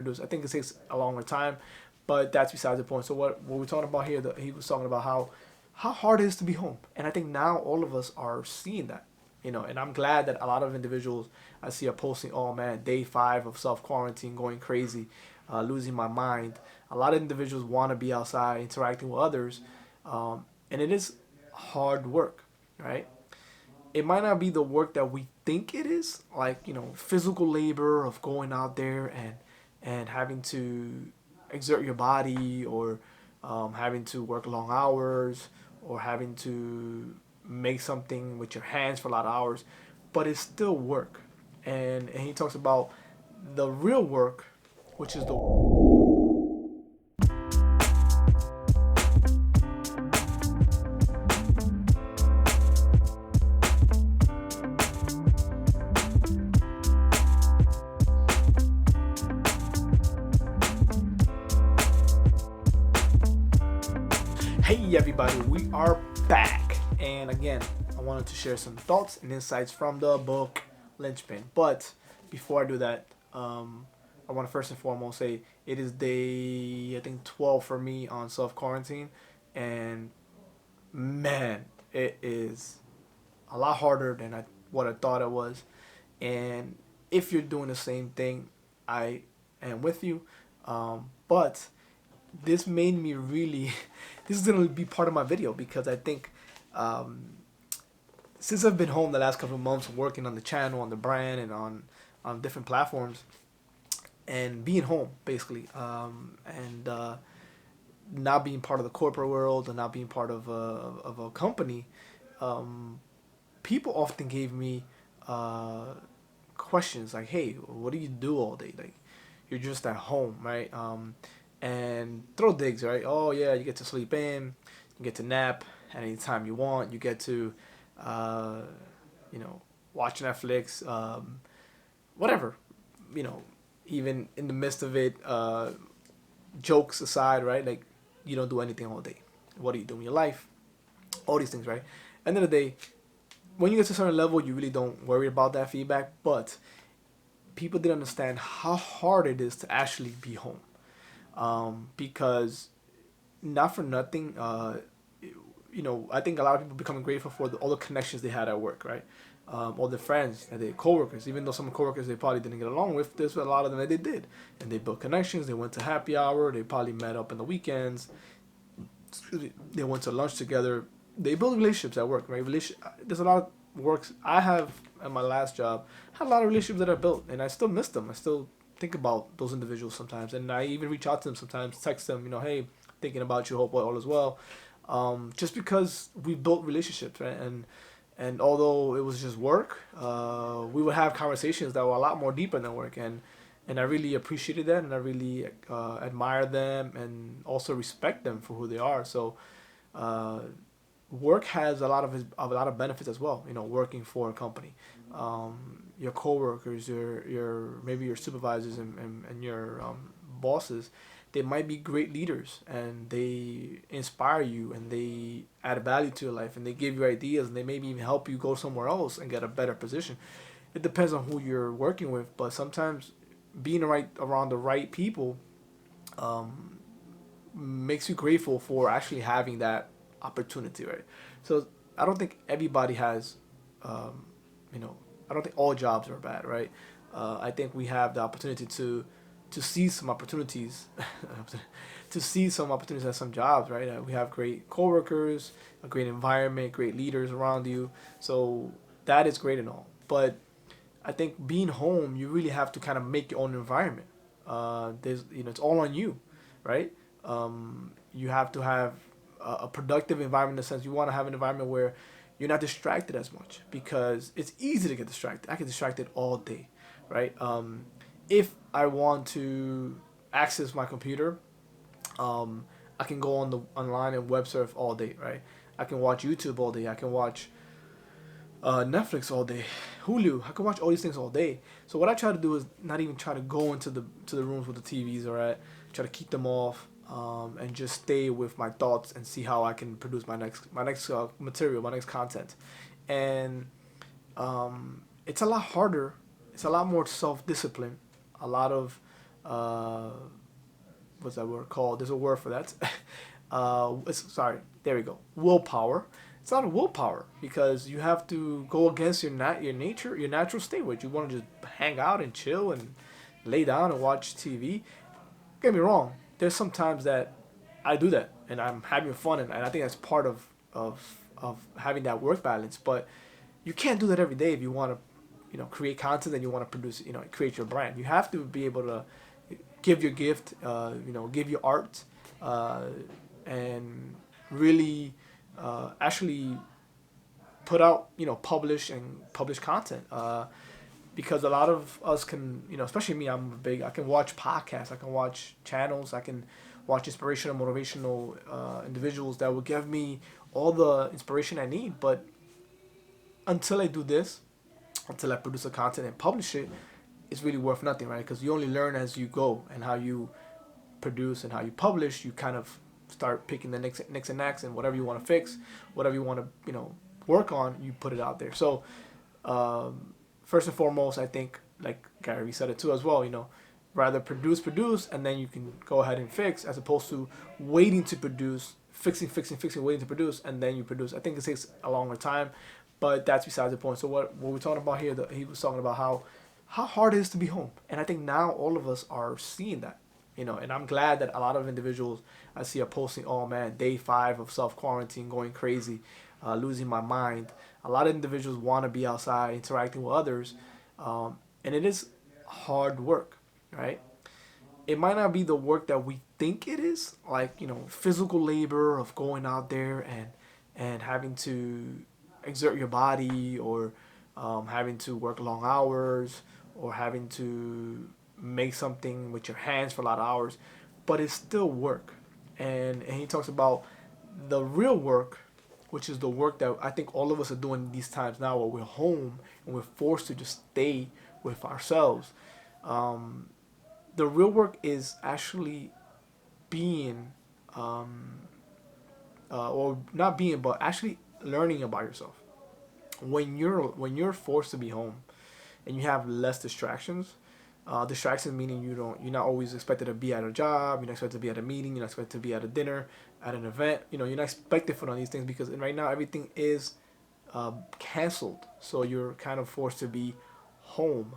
I think it takes a longer time, but that's besides the point. So what we're talking about here, he was talking about how hard it is to be home, and I think now all of us are seeing that, and I'm glad that a lot of individuals I see are posting, oh man, day 5 of self quarantine, going crazy, losing my mind. A lot of individuals want to be outside interacting with others, and it is hard work, right? It might not be the work that we think it is, like physical labor of going out there and having to exert your body, or having to work long hours, or having to make something with your hands for a lot of hours, but it's still work. And he talks about the real work, which is the Hey everybody, we are back. And again, I wanted to share some thoughts and insights from the book Lynchpin. But before I do that, I want to first and foremost say it is day, I think, 12 for me on self quarantine. And man, it is a lot harder than what I thought it was. And if you're doing the same thing, I am with you. But this made me really this is going to be part of my video, because I think, um, since I've been home the last couple of months working on the channel, on the brand, and on different platforms, and being home basically, and not being part of the corporate world, and not being part of a company, um, people often gave me uh, questions like, "Hey, what do you do all day? Like, you're just at home, right?" And throw digs, right? Oh yeah, you get to sleep in, you get to nap at any time you want, you get to, uh, you know, watch Netflix, whatever, you know, even in the midst of it, jokes aside, right? Like, you don't do anything all day. What do you do in your life? All these things, right? End of the day, when you get to a certain level, you really don't worry about that feedback. But people didn't understand how hard it is to actually be home, because not for nothing, I think a lot of people becoming grateful for all the connections they had at work, right? All the friends and their coworkers, even though some coworkers they probably didn't get along with, there's a lot of them that they did, and they built connections. They went to happy hour. They probably met up in the weekends. They went to lunch together. They build relationships at work, right? There's a lot of works I have at my last job. I had a lot of relationships that I built, and I still miss them. I still think about those individuals sometimes, and I even reach out to them sometimes, text them, hey, thinking about you, hope all is well. Just because we built relationships, right? And although it was just work, we would have conversations that were a lot more deeper than work, and I really appreciated that, and I really admire them, and also respect them for who they are. So, uh, work has a lot of benefits as well. Working for a company, your coworkers, your maybe your supervisors, and your bosses, they might be great leaders, and they inspire you, and they add value to your life, and they give you ideas, and they maybe even help you go somewhere else and get a better position. It depends on who you're working with, but sometimes being around the right people, um, makes you grateful for actually having that opportunity, right? So I don't think everybody has, um, you know, I don't think all jobs are bad, right? I think we have the opportunity to see some opportunities, to see some opportunities at some jobs, right? We have great coworkers, a great environment, great leaders around you, so that is great and all. But I think being home, you really have to kind of make your own environment. It's all on you, right? You have to have a productive environment, in the sense you want to have an environment where you're not distracted as much, because it's easy to get distracted. I get distracted all day, right? If I want to access my computer, I can go online and web surf all day, right? I can watch YouTube all day. I can watch Netflix all day, Hulu. I can watch all these things all day. So what I try to do is not even try to go into the rooms where the TVs are at. Try to keep them off, and just stay with my thoughts and see how I can produce my next material, my next content. And it's a lot harder. It's a lot more self discipline. A lot of uh, what's that word called? There's a word for that. Sorry, there we go. Willpower. It's not a willpower because you have to go against your nature, your natural state, which you want to just hang out and chill and lay down and watch TV. Get me wrong. There's some times that I do that and I'm having fun, and I think that's part of having that work balance. But you can't do that every day if you want to, create content and you want to produce, create your brand. You have to be able to give your gift, give your art, uh, and really actually put out, publish content. Because a lot of us can, especially me, I can watch podcasts, I can watch channels, I can watch inspirational, motivational individuals that will give me all the inspiration I need. But until I do this, until I produce the content and publish it, it's really worth nothing, right? Because you only learn as you go, and how you produce and how you publish, you kind of start picking the next and next, and whatever you want to fix, whatever you want to, work on, you put it out there. So first and foremost, I think, like Gary said it too as well, rather produce, and then you can go ahead and fix, as opposed to waiting to produce, fixing, waiting to produce, and then you produce. I think it takes a longer time, but that's besides the point. So what we're talking about here, he was talking about how hard it is to be home, and I think now all of us are seeing that, and I'm glad that a lot of individuals I see are posting, oh man, day 5 of self quarantine, going crazy, losing my mind. A lot of individuals want to be outside interacting with others, and it is hard work, right? It might not be the work that we think it is, like, physical labor of going out there and having to exert your body, or having to work long hours, or having to make something with your hands for a lot of hours, but it's still work. And he talks about the real work, which is the work that I think all of us are doing these times now, where we're home and we're forced to just stay with ourselves. The real work is actually being, or not being, but actually learning about yourself. When you're forced to be home and you have less distractions. Distractions meaning you're not always expected to be at a job, you're not expected to be at a meeting, you're not expected to be at a dinner, at an event. You're not expected for all these things, because right now everything is canceled. So you're kind of forced to be home,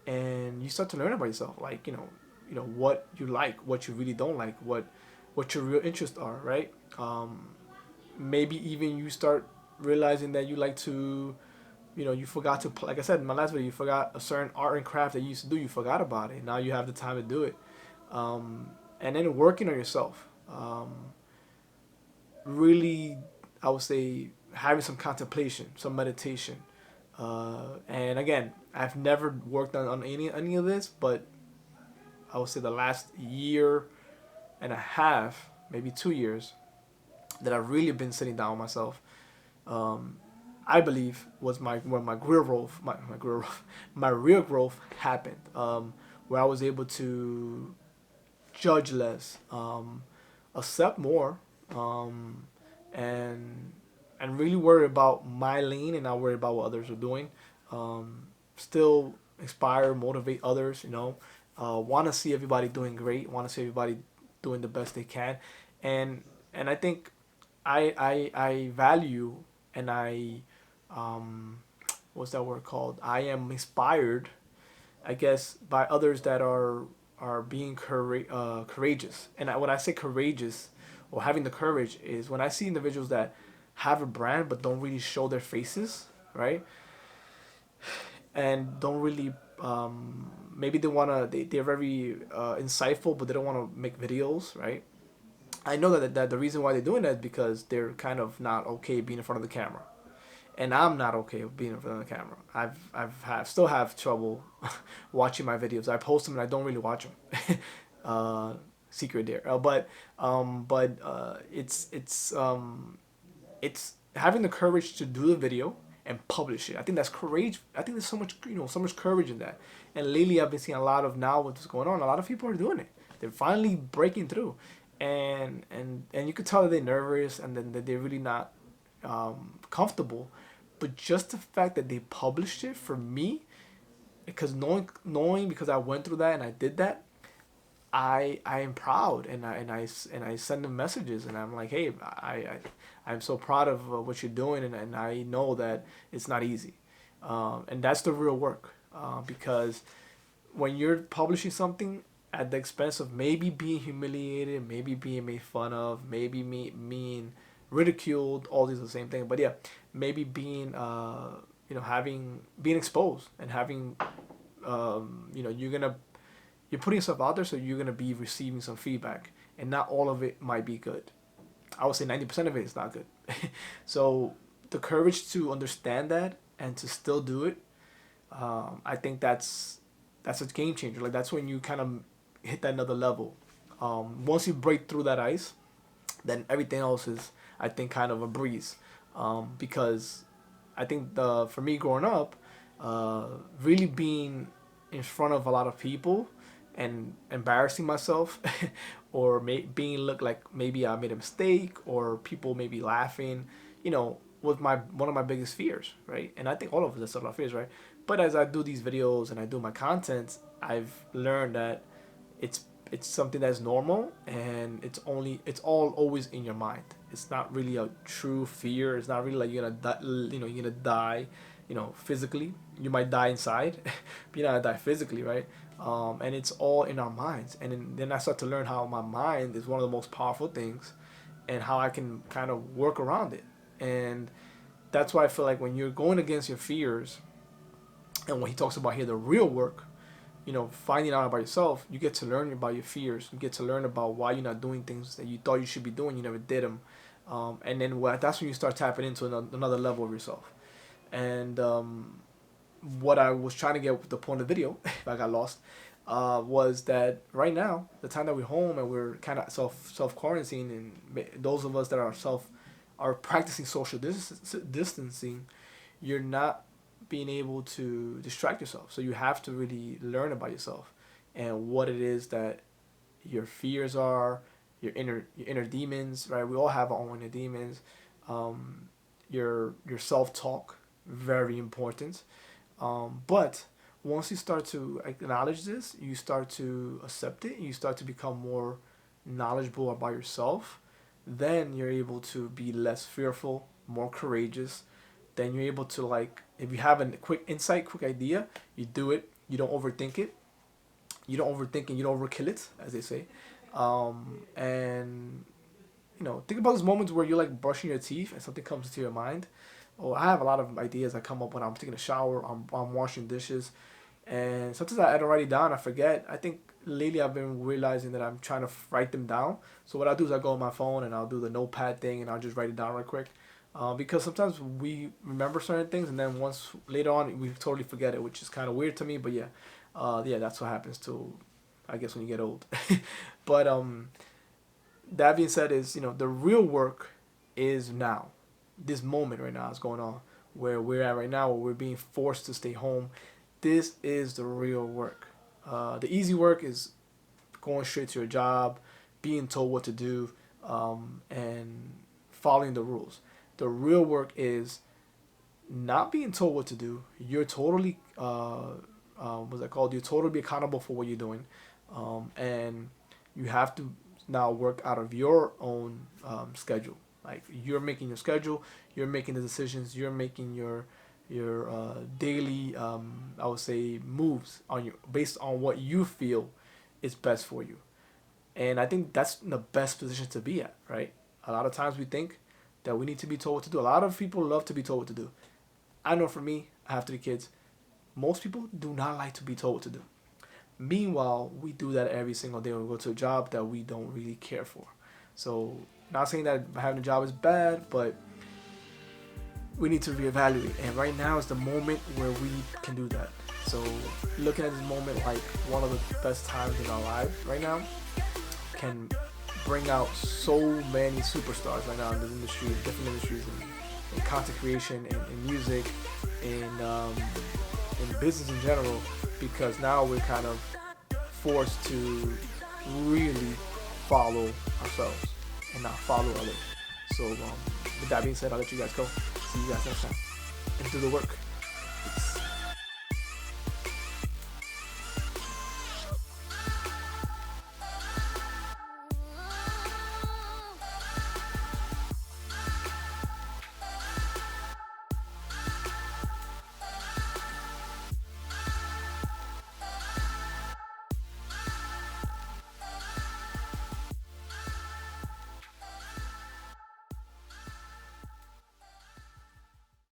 and you start to learn about yourself, like what you like, what you really don't like, what your real interests are, right? Maybe even you start realizing that you like to, you forgot to, like I said in my last video, you forgot a certain art and craft that you used to do, you forgot about it. Now you have the time to do it. And then working on yourself. Really, I would say having some contemplation, some meditation. And again, I've never worked on any of this, but I would say the last year and a half, maybe 2 years, that I've really been sitting down with myself. Um, I believe was where my real growth, my real growth happened. Where I was able to judge less, accept more, um, and really worry about my lane and not worry about what others are doing. Still inspire, motivate others. Want to see everybody doing great. Want to see everybody doing the best they can, and I think I value, and um, what's that word called? I am inspired, I guess, by others that are being courageous. And when I say courageous, or having the courage, is when I see individuals that have a brand but don't really show their faces, right? And don't really, maybe they're very insightful, but they don't want to make videos, right? I know that the reason why they're doing that is because they're kind of not okay being in front of the camera, and I'm not okay with being in front of the camera. Still have trouble watching my videos. I post them and I don't really watch them. Secret there, but it's having the courage to do the video and publish it. I think that's courage. I think there's so much courage in that. And lately, I've been seeing a lot of, now what's going on. A lot of people are doing it. They're finally breaking through, and you could tell that they're nervous, and then that they're really not comfortable. But just the fact that they published it, for me, because knowing because I went through that and I did that, I am proud, and I send them messages, and I'm like, hey, I'm so proud of what you're doing, and I know that it's not easy, and that's the real work, because when you're publishing something at the expense of maybe being humiliated, maybe being made fun of, maybe being ridiculed, all these are the same thing. But yeah, maybe being having being exposed and having you're putting yourself out there, so you're gonna be receiving some feedback, and not all of it might be good. I would say 90% of it is not good. So the courage to understand that and to still do it, I think that's a game changer. Like that's when you kind of hit that another level. Once you break through that ice, then everything else is, I think, kind of a breeze. Because I think for me growing up, really being in front of a lot of people and embarrassing myself, or being looked like maybe I made a mistake, or people maybe laughing, was my one of my biggest fears, right? And I think all of us have a lot of fears, right? But as I do these videos and I do my content, I've learned that it's it's something that's normal, and it's all always in your mind. It's not really a true fear. It's not really like you're gonna die, you're gonna die, physically. You might die inside, but you're not gonna die physically, right? And it's all in our minds. And then I start to learn how my mind is one of the most powerful things, and how I can kind of work around it. And that's why I feel like when you're going against your fears, and when he talks about here the real work, finding out about yourself, you get to learn about your fears. You get to learn about why you're not doing things that you thought you should be doing. You never did them. And then that's when you start tapping into another level of yourself. And what I was trying to get with the point of the video, if I got lost, was that right now, the time that we're home and we're kind of self quarantining, and those of us that are practicing social distancing, you're not being able to distract yourself. So you have to really learn about yourself and what it is that your fears are, your inner demons, right? We all have our own inner demons. Your self talk, very important. But once you start to acknowledge this, you start to accept it, you start to become more knowledgeable about yourself, then you're able to be less fearful, more courageous. Then you're able to, like, if you have a quick insight, quick idea, you do it. You don't overthink it. You don't overthink and you don't overkill it, as they say. And think about those moments where you're like brushing your teeth and something comes to your mind. Oh, I have a lot of ideas that come up when I'm taking a shower, I'm washing dishes, and sometimes I don't write it down. I forget. I think lately I've been realizing that I'm trying to write them down. So what I do is I go on my phone and I'll do the notepad thing and I'll just write it down real quick. Because sometimes we remember certain things and then once later on we totally forget it, which is kind of weird to me. But yeah, that's what happens to, I guess, when you get old. But that being said, is the real work is now. This moment right now is going on where we're at right now, where we're being forced to stay home. This is the real work. The easy work is going straight to your job, being told what to do, and following the rules. The real work is not being told what to do. You're totally, what's that called? You're totally accountable for what you're doing, and you have to now work out of your own schedule. Like you're making your schedule, you're making the decisions, you're making your daily, I would say, moves on you based on what you feel is best for you. And I think that's the best position to be at, right? A lot of times we think that we need to be told what to do. A lot of people love to be told what to do. I know for me, I have 3 kids. Most people do not like to be told what to do. Meanwhile, we do that every single day when we go to a job that we don't really care for. So, not saying that having a job is bad, but we need to reevaluate. And right now is the moment where we can do that. So, looking at this moment like one of the best times in our lives right now can bring out so many superstars right now in the industry, different industries, in content creation, in music, in business in general, because now we're kind of forced to really follow ourselves and not follow others. So with that being said, I'll let you guys go. See you guys next time. And do the work.